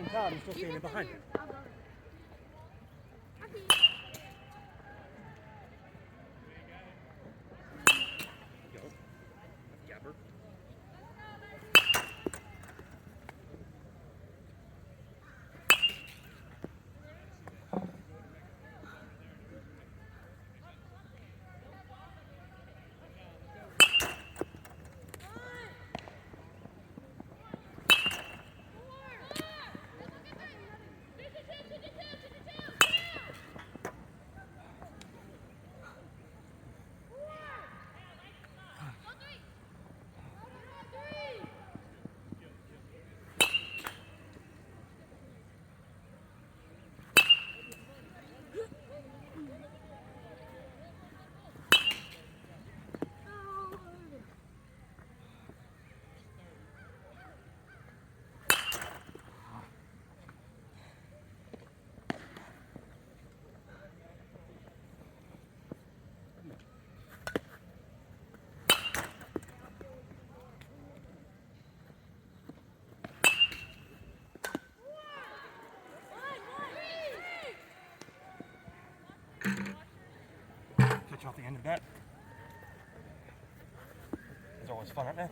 same time, you're still standing behind him. Go. Gapper. Catch off the end of that. It's always fun, aren't they?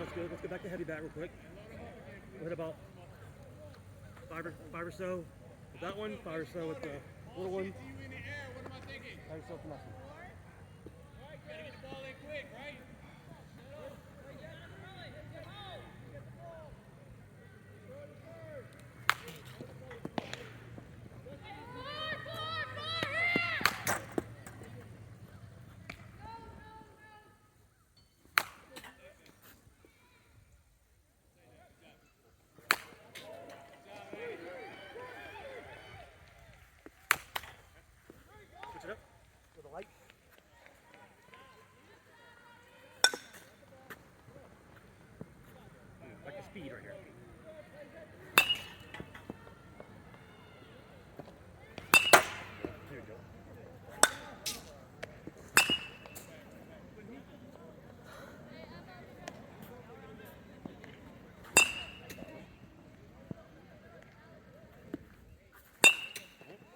Let's go back to heavy bat real quick. We'll hit about five or so with that one, 5 or so with the little one. 5 or so with the muscle. Gotta get the ball in quick, right? Switch it up to the light. Like the speed right here. There you go.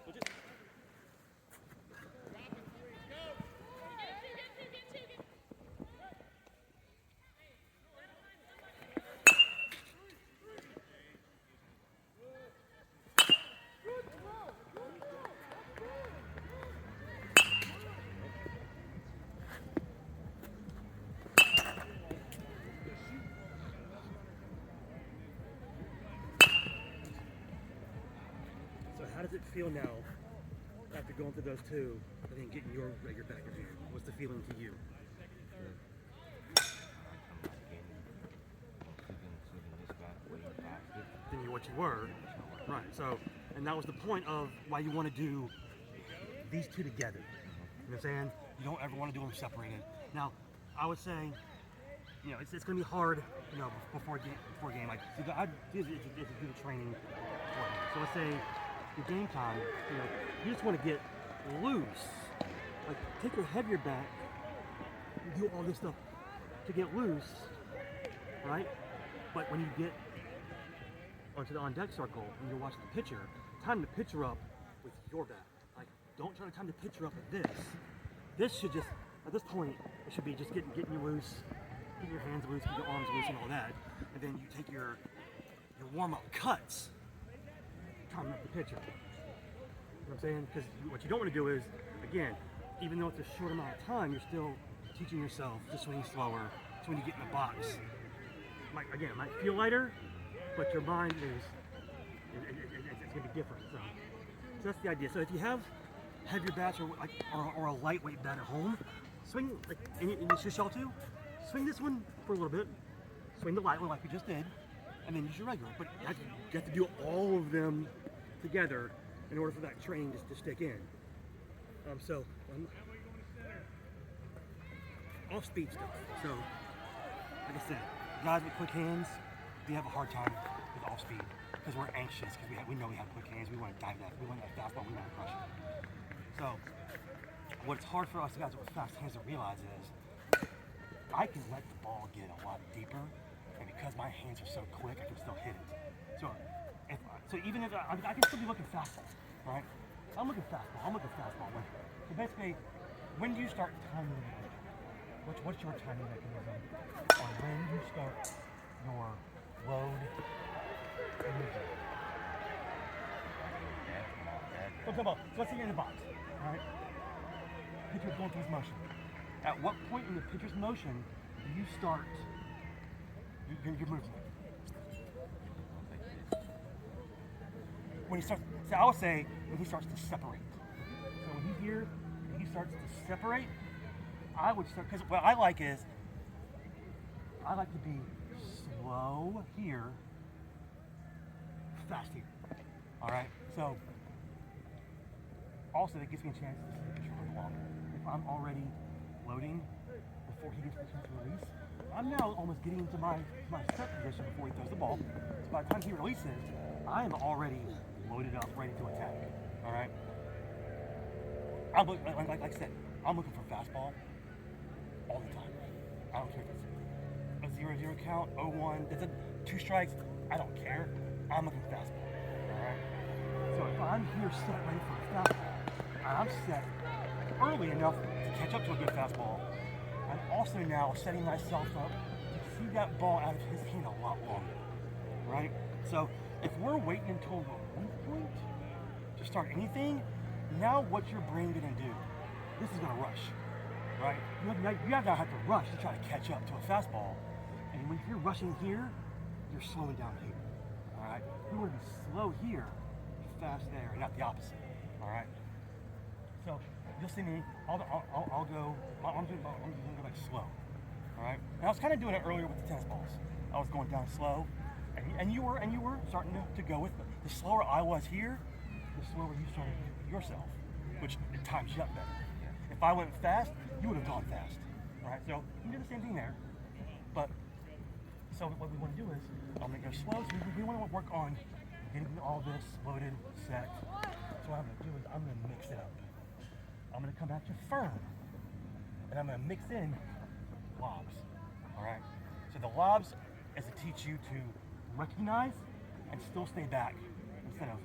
Switch it. So how does it feel now after going through those two and then getting your back in hand? What's the feeling to you? Than you what you were. Right. So, and that was the point of why you want to do these two together. You know what I'm saying? You don't ever want to do them separated. Now, I would say, you know, it's going to be hard, you know, before game. Like, it's a good training beforehand. So let's say your game time, you know, you just want to get loose. Like, take your heavier back, do all this stuff to get loose, right? But when you get onto the on-deck circle and you're watching the pitcher, time the pitcher up with your bat. Like, don't try to time the pitcher up with this. This should just, at this point, it should be just getting you loose, keep your hands loose, keep your arms loose, and all that. And then you take your warm-up cuts, timing up the pitcher. You know what I'm saying? Because what you don't want to do is, again, even though it's a short amount of time, you're still teaching yourself to swing slower. So when you get in the box, it might feel lighter, but your mind is it's gonna be different. So that's the idea. So if you have heavier bats or a lightweight bat at home, swing and it's your shell too. Swing this one for a little bit. Swing the light one like we just did, and then use your regular. But you have to do all of them together in order for that training to stick in. Off-speed stuff. So, like I said, guys with quick hands, we have a hard time with off-speed because we're anxious because we know we have quick hands. We want to dive that. We want that fastball. We want to crush it. So, what's hard for us guys with fast hands to realize is I can let the ball get a lot deeper, and because my hands are so quick, I can still hit it. So, even if I can still be looking fastball, right? I'm looking fastball. So basically, when do you start timing the pitch? What's your timing mechanism on when you start your load and your jump? So let's say you're in the box, all right? Pitcher's going through his motion. At what point in the pitcher's motion do you start your movement? When he starts, so I would say when he starts to separate. So when he's here, and he starts to separate, I would start, because what I like is, I like to be slow here, fast here. All right? So, also that gives me a chance to stay the shoulder longer. If I'm already loading before he gets the chance to release, I'm now almost getting into my set position before he throws the ball. So by the time he releases, I am already loaded up, ready to attack. All right? Like I said, I'm looking for fastball all the time. I don't care if it's a 0-0 count, 0-1, it's a 2 strikes, I don't care. I'm looking for fastball. Alright? So if I'm here set ready for a fastball, and I'm set early enough to catch up to a good fastball, I'm also now setting myself up to see that ball out of his hand a lot longer. Right? So if we're waiting until the weak point to start anything, now what's your brain gonna do? This is gonna rush. Right? You have to rush to try to catch up to a fastball. And when you're rushing here, you're slowing down here. All right? You want to be slow here, fast there, and not the opposite. All right? So you'll see me. I'll go. I'm going to go like slow. All right? And I was kind of doing it earlier with the tennis balls. I was going down slow, and you were starting to go with me. The slower I was here, the slower you started yourself, which times you up better. If I went fast, you would have gone fast. All right, so you can do the same thing there. But, so what we want to do is, I'm going to go slow, so we want to work on getting all this loaded, set. So what I'm going to do is, I'm going to mix it up. I'm going to come back to firm, and I'm going to mix in lobs. All right? So the lobs is to teach you to recognize and still stay back instead of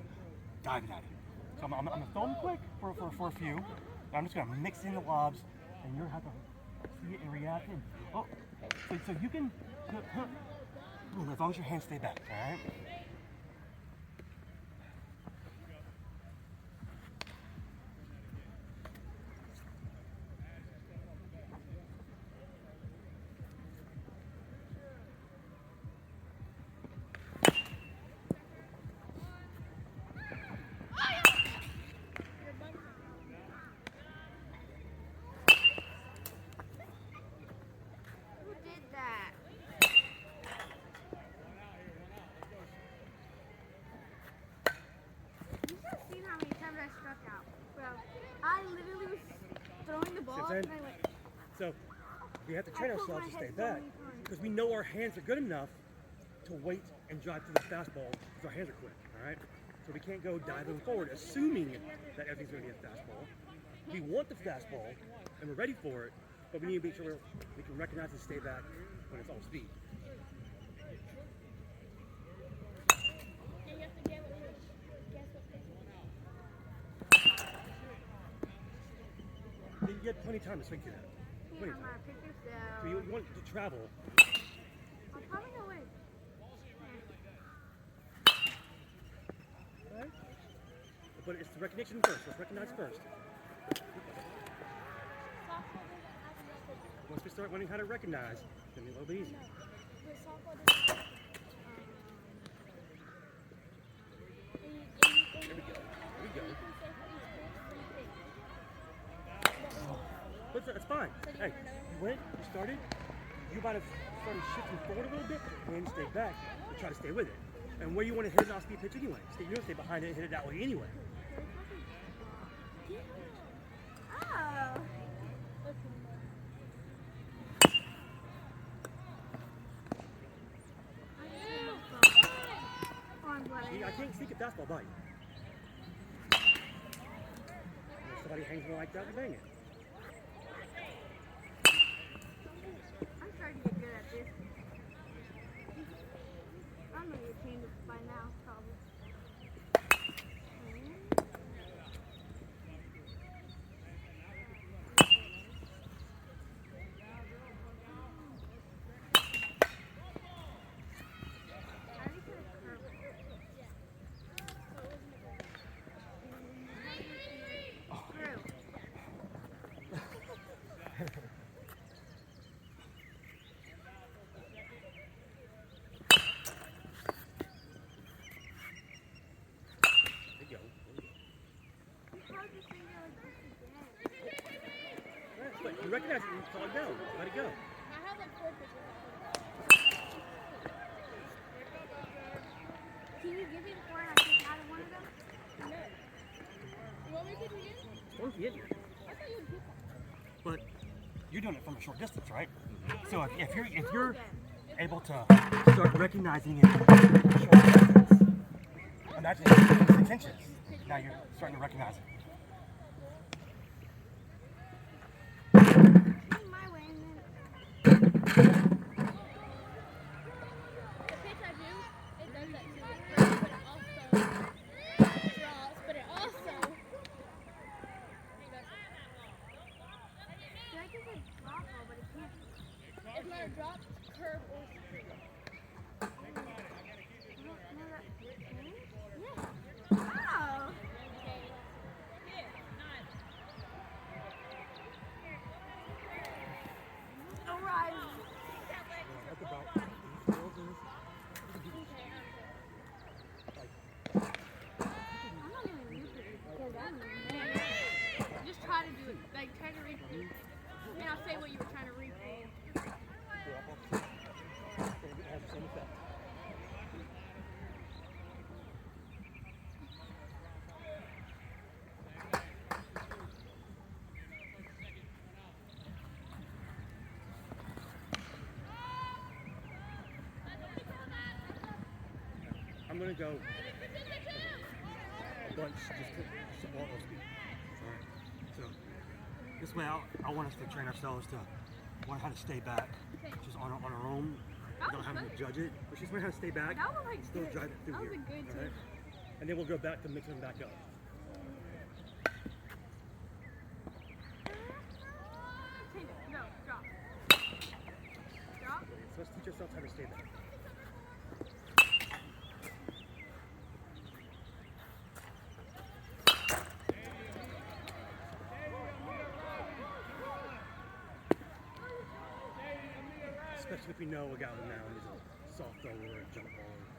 diving at it. So I'm going to throw them quick for a few. I'm just going to mix in the lobs, and you're going to have to see it and react. And, so you can, as long as your hands stay back, all right? I literally was throwing the ball and I went. So we have to train ourselves to stay back because we know our hands are good enough to wait and drive to the fastball because our hands are quick, all right? So we can't go diving forward assuming that everything's going to be a fastball. We want the fastball and we're ready for it, but we need to make sure we can recognize and stay back when it's all speed. You had plenty of time to swing through that. Yeah. Wait. from our picture, So so you want to travel. I'll probably go with. Right? But it's recognition first. Let's recognize first. Once we start learning how to recognize, it'll be a little bit easier. Here we go. Here we go. But that's fine. Hey, you went, you started, you might have started shifting forward a little bit, and stay back, and try to stay with it. And where you want to hit an off-speed pitch anyway. You don't stay behind it and hit it that way anyway. Oh. See, I can't sneak a fastball by you. If somebody hangs me like that, we bang it. I'm starting to get good at this. I'm gonna get trained by now, probably. But you recognize it and you call it down. Let it go. I have like 4 pitches. Can you give me the 4 and I take out of one of them? No. You want me to pitch again? Funky, isn't it? I thought you would pick that. But you're doing it from a short distance, right? So if you're able to start recognizing it from a short distance, and that's the tensions. Now you're starting to recognize it. My way and then The pitch I do, it does that too. But it also draws, but it also I think it's drop ball, but it can't. it's not a drop, curve, or straight. I don't know that. Yeah. Oh. Alright. That's about I'm not even repeat because I'm mad. Just try to do it. Like, try to repeat. And I'll say what you were trying to repeat. I'm gonna go a bunch just to support those speed. Alright. So this way I want us to train ourselves to learn how to stay back. Just on our own. We don't have to judge it. But just learn how to stay back. That was like Still good. drive it through That was here. a good Alright? tip. And then we'll go back to mixing them back up. Take it. No, drop. Drop. So let's teach ourselves how to stay back. Especially if we know a guy on the mound is a soft thrower or a jump baller.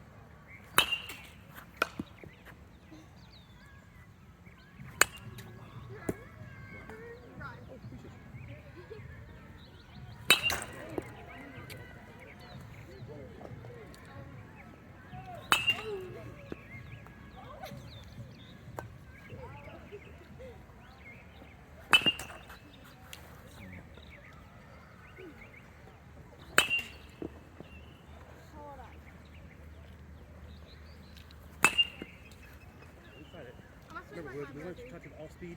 Remember, we were trying to off speed.